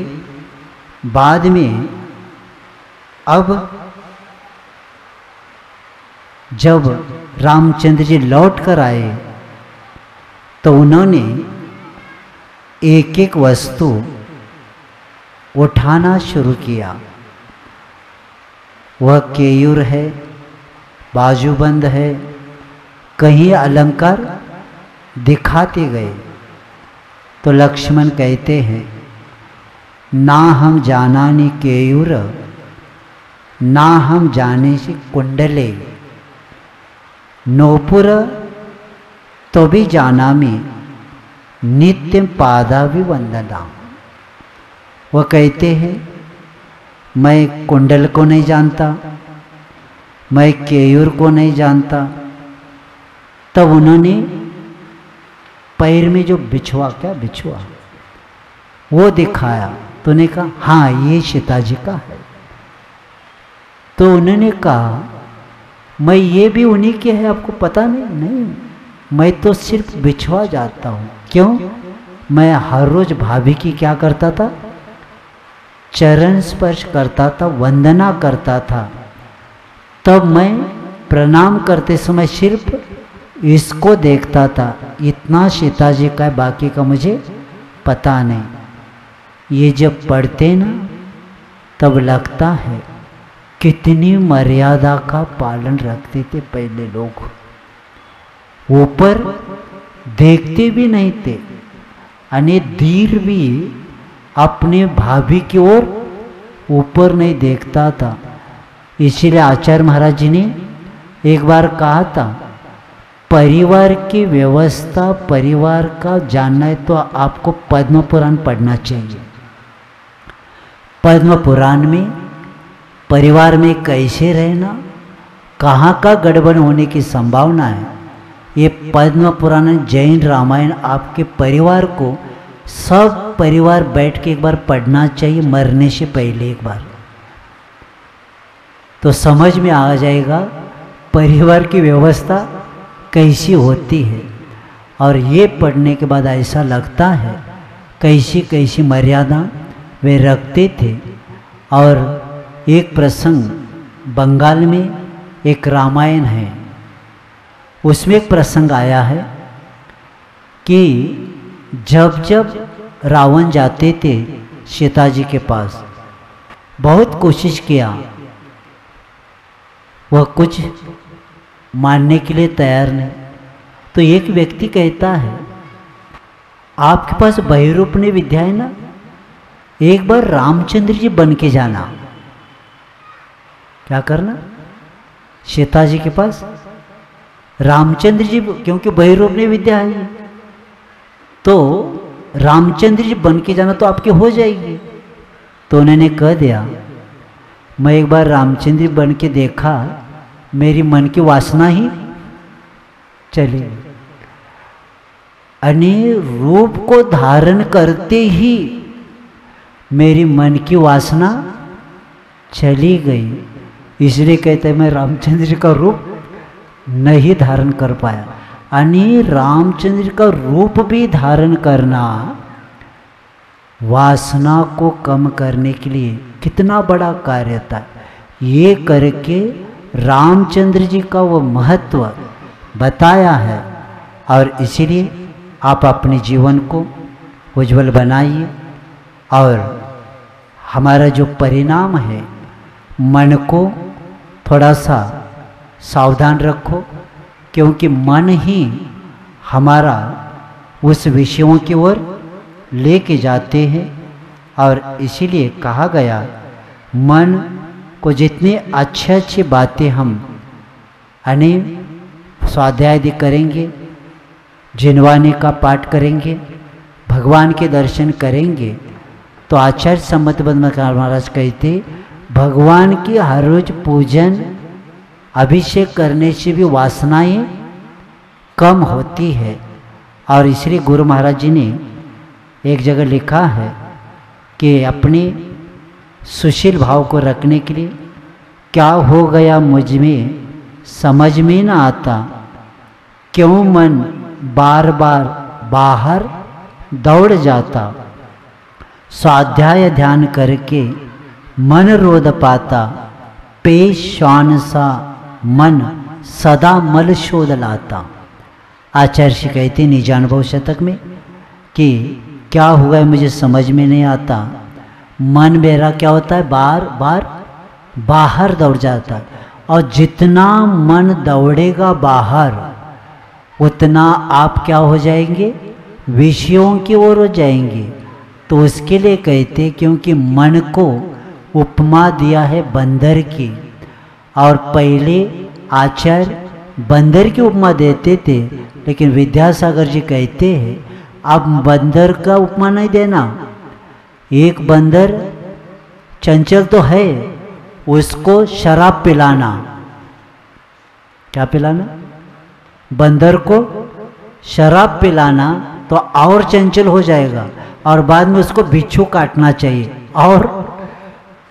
बाद में अब जब रामचंद्र जी लौट कर आए तो उन्होंने एक एक वस्तु उठाना शुरू किया। वह केयूर है, बाजूबंद है, कहीं अलंकार दिखाते गए। तो लक्ष्मण कहते हैं, ना हम जानानी केयूर ना हम जाने से कुंडले, नोपुर तो भी जाना में नित्य पादाभि वंदना। वह कहते हैं, मैं कुंडल को नहीं जानता, मैं केयूर को नहीं जानता। तब उन्होंने पैर में जो बिछुआ, क्या बिछुआ वो दिखाया तो उन्होंने कहा हाँ ये सीता जी का है। तो उन्होंने कहा मैं ये भी उन्हीं के है, आपको पता नहीं? नहीं, मैं तो सिर्फ बिछुआ जाता हूँ। क्यों? मैं हर रोज भाभी की क्या करता था? चरण स्पर्श करता था, वंदना करता था। तब मैं प्रणाम करते समय सिर्फ इसको देखता था। इतना सीता जी का, बाकी का मुझे पता नहीं। ये जब पढ़ते ना तब लगता है कितनी मर्यादा का पालन रखते थे पहले लोग। ऊपर देखते भी नहीं थे, अने धीर भी अपने भाभी की ओर ऊपर नहीं देखता था। इसीलिए आचार्य महाराज जी ने एक बार कहा था, परिवार की व्यवस्था, परिवार का जानना है तो आपको पद्म पुराण पढ़ना चाहिए। पद्म पुराण में परिवार में कैसे रहना, कहाँ का गड़बड़ होने की संभावना है, ये पद्म पुराण, जैन रामायण आपके परिवार को, सब परिवार बैठ के एक बार पढ़ना चाहिए, मरने से पहले एक बार। तो समझ में आ जाएगा परिवार की व्यवस्था कैसी होती है। और ये पढ़ने के बाद ऐसा लगता है कैसी कैसी मर्यादा वे रखते थे। और एक प्रसंग बंगाल में एक रामायण है, उसमें एक प्रसंग आया है कि जब जब रावण जाते थे सीता जी के पास, बहुत कोशिश किया, वह कुछ मानने के लिए तैयार नहीं। तो एक व्यक्ति कहता है, आपके पास बहिरूपणी विद्या है ना, एक बार रामचंद्र जी बन के जाना। क्या करना? सीता जी के पास रामचंद्र जी, क्योंकि बहिरूपणी विद्या है तो रामचंद्र जी बन के जाना तो आपके हो जाएगी। तो उन्होंने कह दिया, मैं एक बार रामचंद्र जी बन के देखा, मेरी मन की वासना ही चली। अने रूप को धारण करते ही मेरी मन की वासना चली गई। इसलिए कहते हैं मैं रामचंद्र जी का रूप नहीं धारण कर पाया। यानी रामचंद्र का रूप भी धारण करना वासना को कम करने के लिए कितना बड़ा कार्य था। ये करके रामचंद्र जी का वो महत्व बताया है। और इसीलिए आप अपने जीवन को उज्जवल बनाइए। और हमारा जो परिणाम है, मन को थोड़ा सा सावधान रखो, क्योंकि मन ही हमारा उस विषयों की ओर लेके जाते हैं। और इसीलिए कहा गया, मन को जितनी अच्छी अच्छी बातें हम स्वाध्याय आदि करेंगे, जिनवानी का पाठ करेंगे, भगवान के दर्शन करेंगे, तो आचार्य सम्मत महाराज कहते भगवान की हर रोज पूजन अभिषेक करने से भी वासनाएं कम होती है। और इसलिए गुरु महाराज जी ने एक जगह लिखा है कि अपने सुशील भाव को रखने के लिए क्या हो गया मुझ में समझ में ना आता, क्यों मन बार बार बाहर दौड़ जाता, स्वाध्याय ध्यान करके मन रोध पाता, पेश श्वान सा मन सदा मल शोध लाता। आचार्य जी कहते निजानुभव शतक में कि क्या हुआ है मुझे समझ में नहीं आता, मन मेरा क्या होता है बार बार बाहर दौड़ जाता है, और जितना मन दौड़ेगा बाहर उतना आप क्या हो जाएंगे, विषयों की ओर हो जाएंगे। तो उसके लिए कहते क्योंकि मन को उपमा दिया है बंदर की, और पहले आचार्य बंदर की उपमा देते थे, लेकिन विद्यासागर जी कहते हैं अब बंदर का उपमा नहीं देना। एक बंदर चंचल तो है, उसको शराब पिलाना, क्या पिलाना, बंदर को शराब पिलाना तो और चंचल हो जाएगा, और बाद में उसको बिच्छू काटना चाहिए, और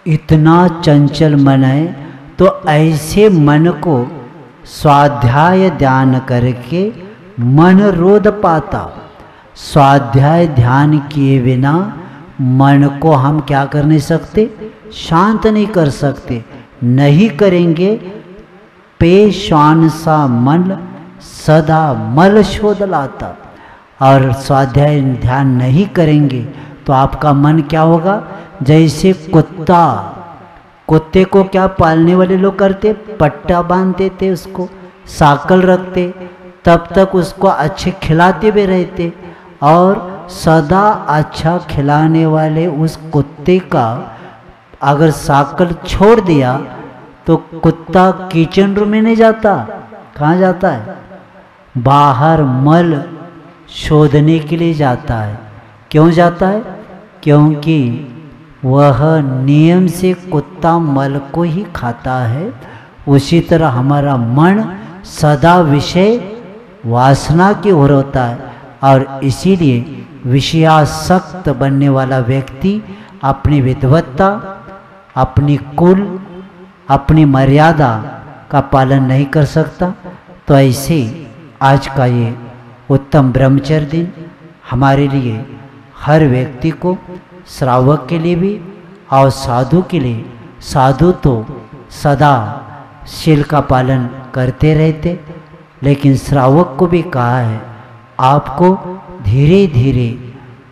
इतना चंचल मन है। तो ऐसे मन को स्वाध्याय ध्यान करके मन रोध पाता। स्वाध्याय ध्यान किए बिना मन को हम क्या कर नहीं सकते, शांत नहीं कर सकते। नहीं करेंगे पेशान सा मन सदा मल शोध लाता। और स्वाध्याय ध्यान नहीं करेंगे तो आपका मन क्या होगा, जैसे कुत्ता, कुत्ते को क्या पालने वाले लोग करते, पट्टा बांधते थे, उसको साकल रखते, तब तक उसको अच्छे खिलाते भी रहते, और सदा अच्छा खिलाने वाले उस कुत्ते का अगर साकल छोड़ दिया तो कुत्ता किचन रूम में नहीं जाता, कहाँ जाता है, बाहर मल शोधने के लिए जाता है। क्यों जाता है, क्योंकि वह नियम से कुत्ता मल को ही खाता है। उसी तरह हमारा मन सदा विषय वासना की ओर होता है, और इसीलिए विषयासक्त बनने वाला व्यक्ति अपनी विद्वत्ता, अपनी कुल, अपनी मर्यादा का पालन नहीं कर सकता। तो ऐसे आज का ये उत्तम ब्रह्मचर्य दिन हमारे लिए, हर व्यक्ति को, श्रावक के लिए भी और साधु के लिए, साधु तो सदा शील का पालन करते रहते, लेकिन श्रावक को भी कहा है आपको धीरे धीरे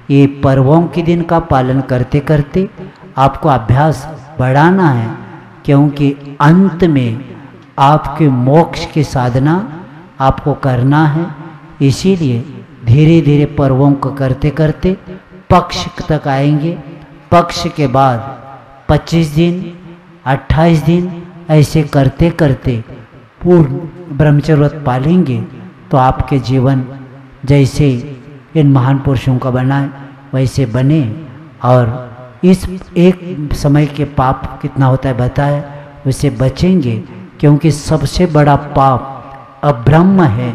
ये पर्वों के दिन का पालन करते करते आपको अभ्यास बढ़ाना है, क्योंकि अंत में आपके मोक्ष की साधना आपको करना है। इसीलिए धीरे धीरे पर्वों को करते करते पक्ष तक आएंगे। पक्ष के बाद 25 दिन, 28 दिन ऐसे करते करते पूर्ण ब्रह्मचर्य पालेंगे, तो आपके जीवन जैसे इन महान पुरुषों का बना है वैसे बने। और इस एक समय के पाप कितना होता है बताया, उससे बचेंगे, क्योंकि सबसे बड़ा पाप अब्रह्म है।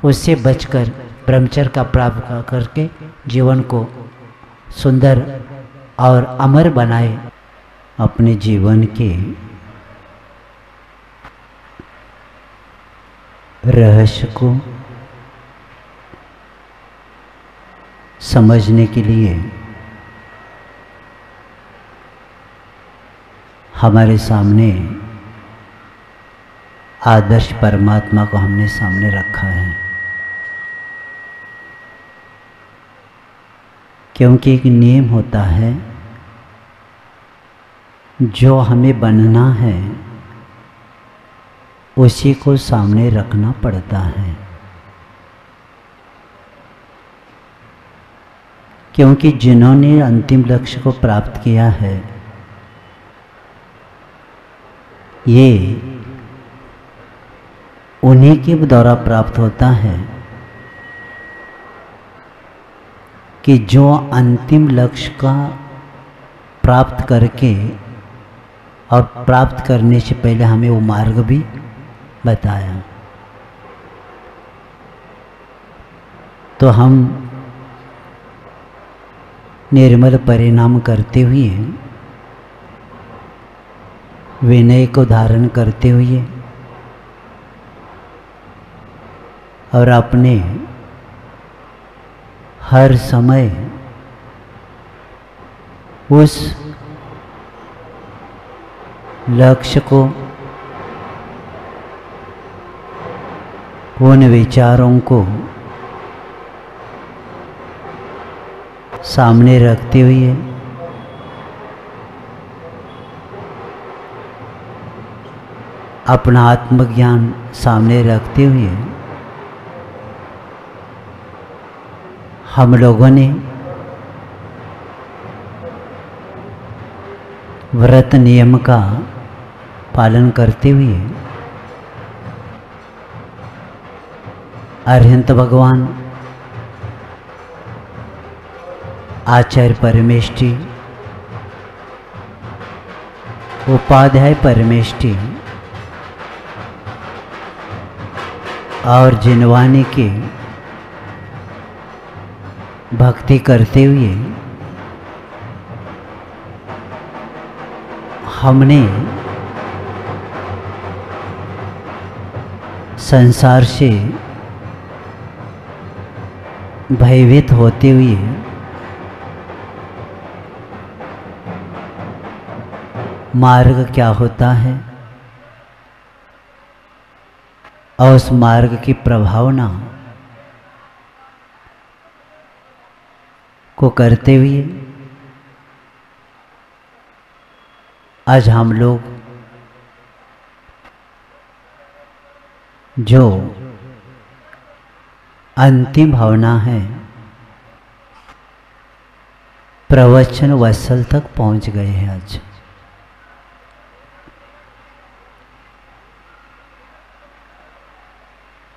उससे बचकर ब्रह्मचर्य का प्राप्त करके जीवन को सुंदर और अमर बनाए। अपने जीवन के रहस्य को समझने के लिए हमारे सामने आदर्श परमात्मा को हमने सामने रखा है, क्योंकि एक नियम होता है जो हमें बनना है उसी को सामने रखना पड़ता है, क्योंकि जिन्होंने अंतिम लक्ष्य को प्राप्त किया है ये उन्हीं के द्वारा प्राप्त होता है कि जो अंतिम लक्ष्य का प्राप्त करके और प्राप्त करने से पहले हमें वो मार्ग भी बताया। तो हम निर्मल परिणाम करते हुए, विनय को धारण करते हुए और अपने हर समय उस लक्ष्य को, उन विचारों को सामने रखते हुए अपना आत्मज्ञान सामने रखते हुए हम लोगों ने व्रत नियम का पालन करते हुए अरिहंत भगवान आचार्य परमेष्ठी, उपाध्याय परमेष्ठी और जिनवानी की भक्ति करते हुए हमने संसार से भयभीत होते हुए मार्ग क्या होता है और उस मार्ग की प्रभावना को करते हुए आज हम लोग जो अंतिम भावना है प्रवचन वत्सल तक पहुंच गए हैं। आज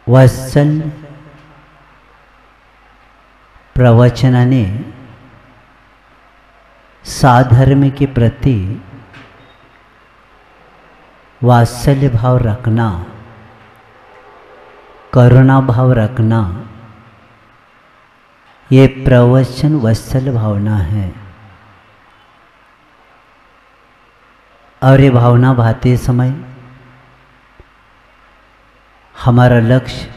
वत्सल प्रवचनाने साधर्म के प्रति वात्सल्य भाव रखना, करुणा भाव रखना, ये प्रवचन वत्सल भावना है। और ये भावना भाते समय हमारा लक्ष्य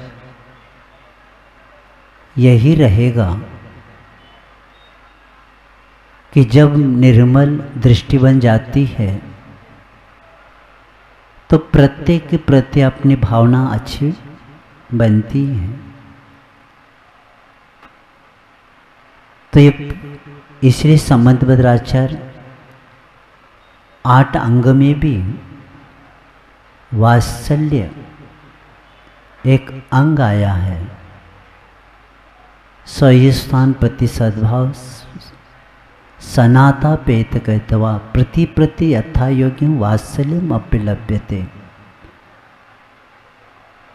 यही रहेगा कि जब निर्मल दृष्टि बन जाती है तो प्रत्येक के प्रति अपनी भावना अच्छी बनती है। तो ये इसलिए संबंध भद्राचार्य 8 अंग में भी वात्सल्य एक अंग आया है। सही स्थान प्रति सद्भाव सनाता पेत कहतवा प्रति यथा योग्यम वात्सल्यम अप्यलभ्यते।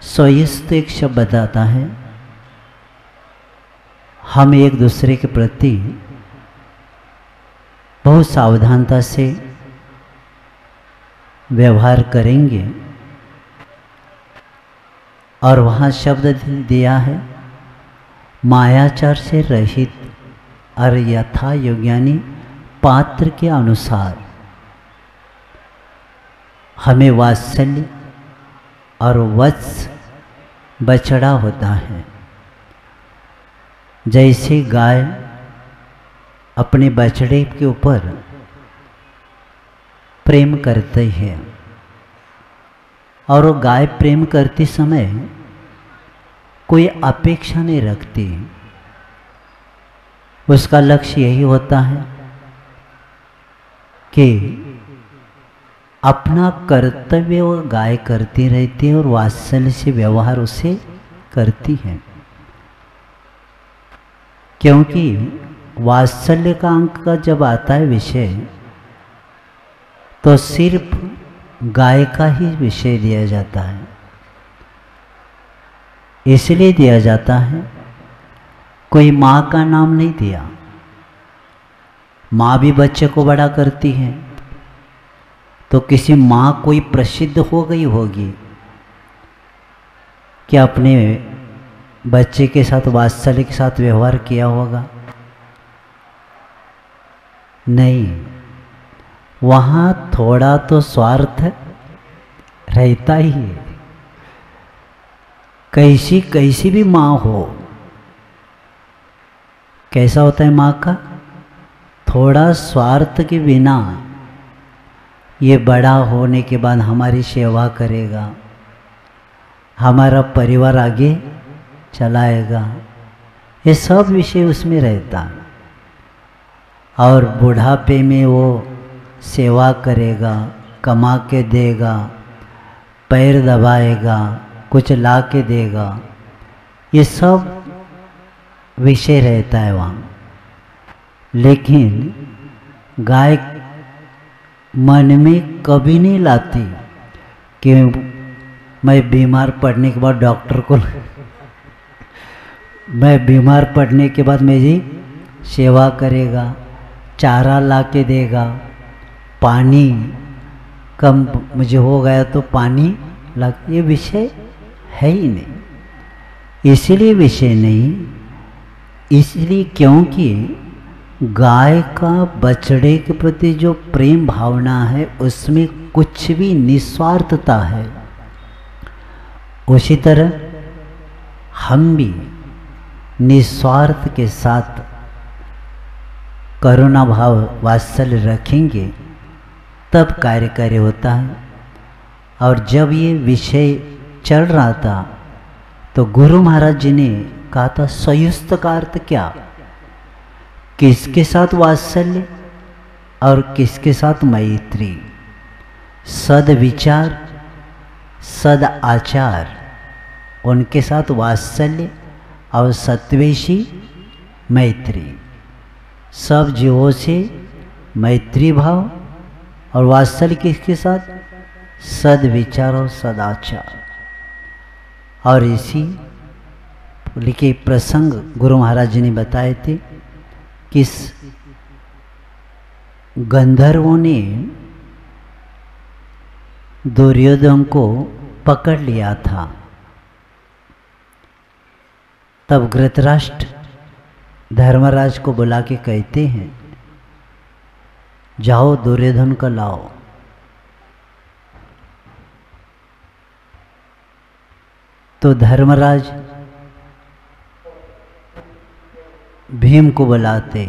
स्वयस्त एक शब्द बताता है हम एक दूसरे के प्रति बहुत सावधानता से व्यवहार करेंगे। और वहाँ शब्द दिया है मायाचार से रहित और यथा योग्यानी पात्र के अनुसार हमें वात्सल्य और वत्स बछड़ा होता है। जैसे गाय अपने बछड़े के ऊपर प्रेम करती है और वो गाय प्रेम करते समय कोई अपेक्षा नहीं रखती, उसका लक्ष्य यही होता है कि अपना कर्तव्य वो गाय करती रहती है और वात्सल्य से व्यवहार उसे करती है। क्योंकि वात्सल्य का अंक का जब आता है विषय तो सिर्फ गाय का ही विषय दिया जाता है। इसलिए दिया जाता है, कोई माँ का नाम नहीं दिया। माँ भी बच्चे को बड़ा करती है, तो किसी माँ कोई प्रसिद्ध हो गई होगी कि अपने बच्चे के साथ वात्सल्य के साथ व्यवहार किया होगा? नहीं, वहाँ थोड़ा तो स्वार्थ रहता ही है। कैसी कैसी भी माँ हो, कैसा होता है माँ का? थोड़ा स्वार्थ के बिना ये बड़ा होने के बाद हमारी सेवा करेगा, हमारा परिवार आगे चलाएगा, ये सब विषय उसमें रहता है। और बुढ़ापे में वो सेवा करेगा, कमा के देगा, पैर दबाएगा, कुछ ला के देगा, ये सब विषय रहता है वहाँ। लेकिन गाय मन में कभी नहीं लाती कि मैं बीमार पड़ने के बाद डॉक्टर को मैं बीमार पड़ने के बाद मेरी सेवा करेगा, चारा ला के देगा, पानी कम मुझे हो गया तो पानी ला, ये विषय है ही नहीं। इसलिए विषय नहीं, इसलिए क्योंकि गाय का बछड़े के प्रति जो प्रेम भावना है उसमें कुछ भी निस्वार्थता है। उसी तरह हम भी निस्वार्थ के साथ करुणा भाव वात्सल्य रखेंगे तब कार्य होता है। और जब ये विषय चल रहा था तो गुरु महाराज जी ने कहा था, संयुक्त का अर्थ क्या? किसके साथ वात्सल्य और किसके साथ मैत्री, सद विचार, सद आचार, उनके साथ वात्सल्य और सत्वेशी मैत्री। सब जीवों से मैत्री भाव और वात्सल्य किसके साथ? सद विचार और सदाचार। और इसी लिखे प्रसंग गुरु महाराज जी ने बताए थे, किस गंधर्वों ने दुर्योधन को पकड़ लिया था। तब धृतराष्ट्र धर्मराज को बुला के कहते हैं, जाओ दुर्योधन को लाओ। तो धर्मराज भीम को बुलाते,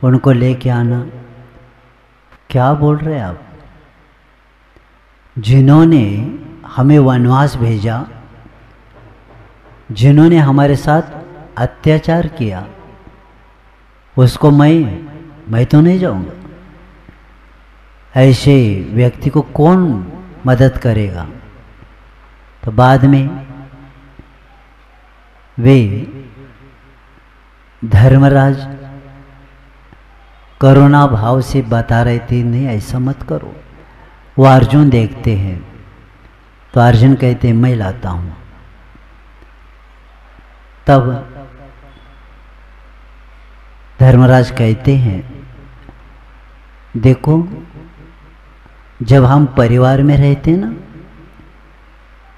उनको लेके आना। क्या बोल रहे आप? जिन्होंने हमें वनवास भेजा, जिन्होंने हमारे साथ अत्याचार किया, उसको मैं तो नहीं जाऊंगा। ऐसे व्यक्ति को कौन मदद करेगा? तो बाद में वे धर्मराज करुणा भाव से बता रहे थे, नहीं ऐसा मत करो। वो अर्जुन देखते हैं तो अर्जुन कहते हैं, मैं लाता हूं। तब धर्मराज कहते हैं, देखो जब हम परिवार में रहते ना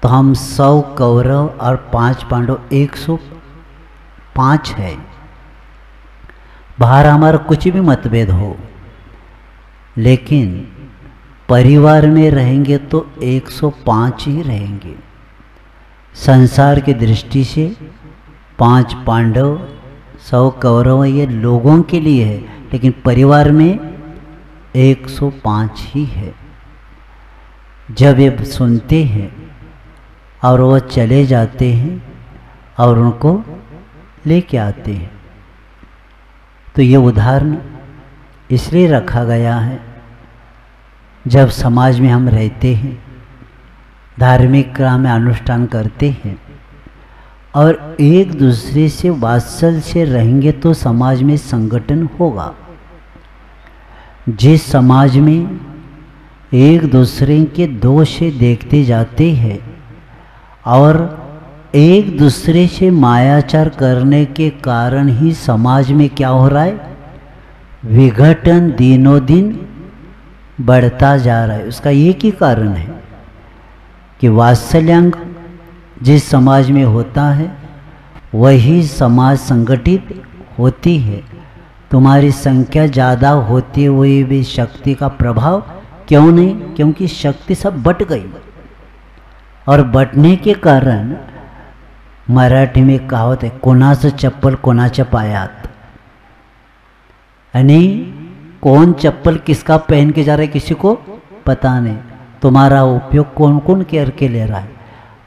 तो हम 100 कौरव और 5 पांडव 105 है। बाहर हमारा कुछ भी मतभेद हो, लेकिन परिवार में रहेंगे तो 105 ही रहेंगे। संसार की दृष्टि से 5 पांडव 100 कौरव ये लोगों के लिए है, लेकिन परिवार में 105 ही है। जब ये सुनते हैं और वो चले जाते हैं और उनको लेके आते हैं, तो ये उदाहरण इसलिए रखा गया है, जब समाज में हम रहते हैं, धार्मिक काम में अनुष्ठान करते हैं और एक दूसरे से वात्सल्य से रहेंगे तो समाज में संगठन होगा। जिस समाज में एक दूसरे के दोष देखते जाते हैं और एक दूसरे से मायाचार करने के कारण ही समाज में क्या हो रहा है, विघटन दिनों दिन बढ़ता जा रहा है। उसका एक ही कारण है कि वात्सल्यांग जिस समाज में होता है वही समाज संगठित होती है। तुम्हारी संख्या ज़्यादा होते हुए भी शक्ति का प्रभाव क्यों नहीं? क्योंकि शक्ति सब बट गई और बटने के कारण मराठी में कहावत है, कोणाचं चप्पल कोणाच्या पायात। यानी कौन चप्पल किसका पहन के जा रहा है किसी को पता नहीं। तुम्हारा उपयोग कौन कौन करके ले रहा है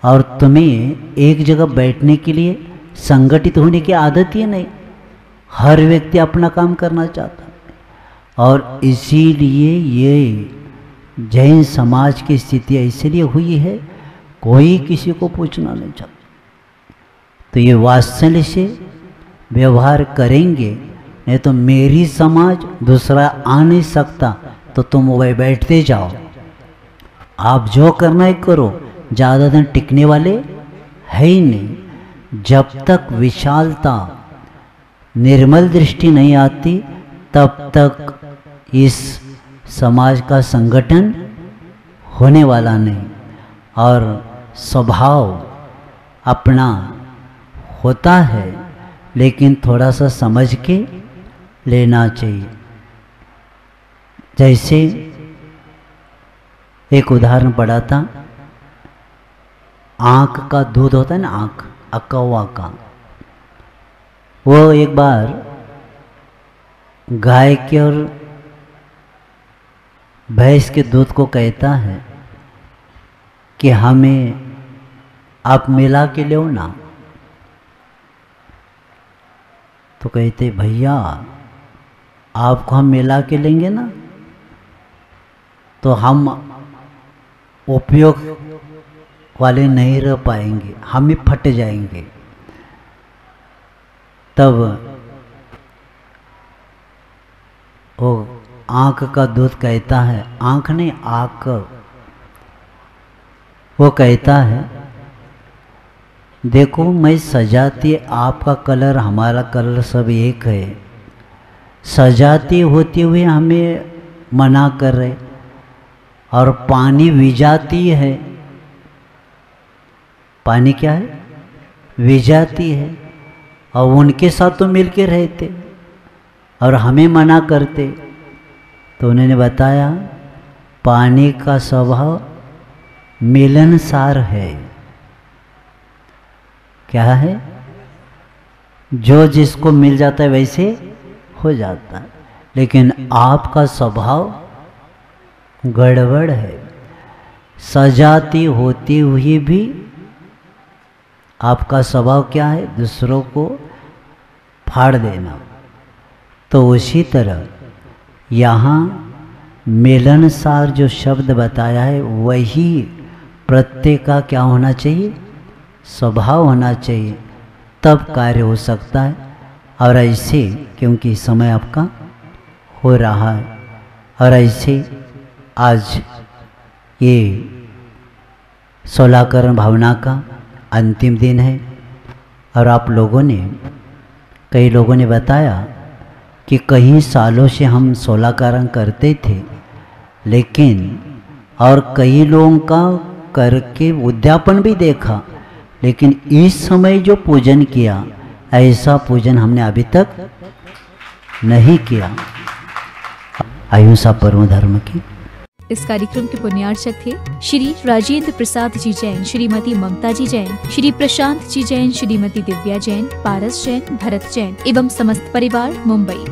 और तुम्हें एक जगह बैठने के लिए संगठित होने की आदत ही नहीं। हर व्यक्ति अपना काम करना चाहता है और इसीलिए ये जैन समाज की स्थिति इसलिए हुई है, कोई किसी को पूछना नहीं चाहता। तो ये वात्सल्य से व्यवहार करेंगे, नहीं तो मेरी समाज दूसरा आ नहीं सकता, तो तुम वही बैठते जाओ। आप जो करना है करो, ज़्यादा दिन टिकने वाले है ही नहीं। जब तक विशालता निर्मल दृष्टि नहीं आती तब तक इस समाज का संगठन होने वाला नहीं। और स्वभाव अपना होता है लेकिन थोड़ा सा समझ के लेना चाहिए। जैसे एक उदाहरण पढ़ा था, आँख का दूध होता है ना, आँख अक्का हुआ का, वो एक बार गाय के और भैंस के दूध को कहता है कि हमें आप मिला के लो ना। तो कहते भैया आपको हम मिला के लेंगे ना तो हम उपयोग वाले नहीं रह पाएंगे, हम ही फट जाएंगे। तब वो आँख का दूध कहता है, आँख नहीं आँख, वो कहता है देखो मैं सजाती, आपका कलर हमारा कलर सब एक है, सजाती होते हुए हमें मना कर रहे, और पानी विजाती है, पानी क्या है विजाती है, और उनके साथ तो मिल के रहते और हमें मना करते। तो उन्होंने बताया पानी का स्वभाव मिलनसार है। क्या है? जो जिसको मिल जाता है वैसे हो जाता है, लेकिन आपका स्वभाव गड़बड़ है। सजाती होती हुई भी आपका स्वभाव क्या है? दूसरों को फाड़ देना। तो उसी तरह यहाँ मिलनसार जो शब्द बताया है वही प्रत्येक का क्या होना चाहिए? स्वभाव होना चाहिए, तब कार्य हो सकता है। और ऐसे क्योंकि समय आपका हो रहा है, और ऐसे आज ये 16करण भावना का अंतिम दिन है। और आप लोगों ने, कई लोगों ने बताया कि कई सालों से हम 16करण करते थे, लेकिन और कई लोगों का करके उद्यापन भी देखा, लेकिन इस समय जो पूजन किया ऐसा पूजन हमने अभी तक नहीं किया। अहिंसा परम धर्म की।
इस कार्यक्रम के पुण्यार्चक थे श्री राजेंद्र प्रसाद जी जैन, श्रीमती ममता जी जैन, श्री प्रशांत जी जैन, श्रीमती दिव्या जैन, पारस जैन, भरत जैन एवं समस्त परिवार, मुंबई।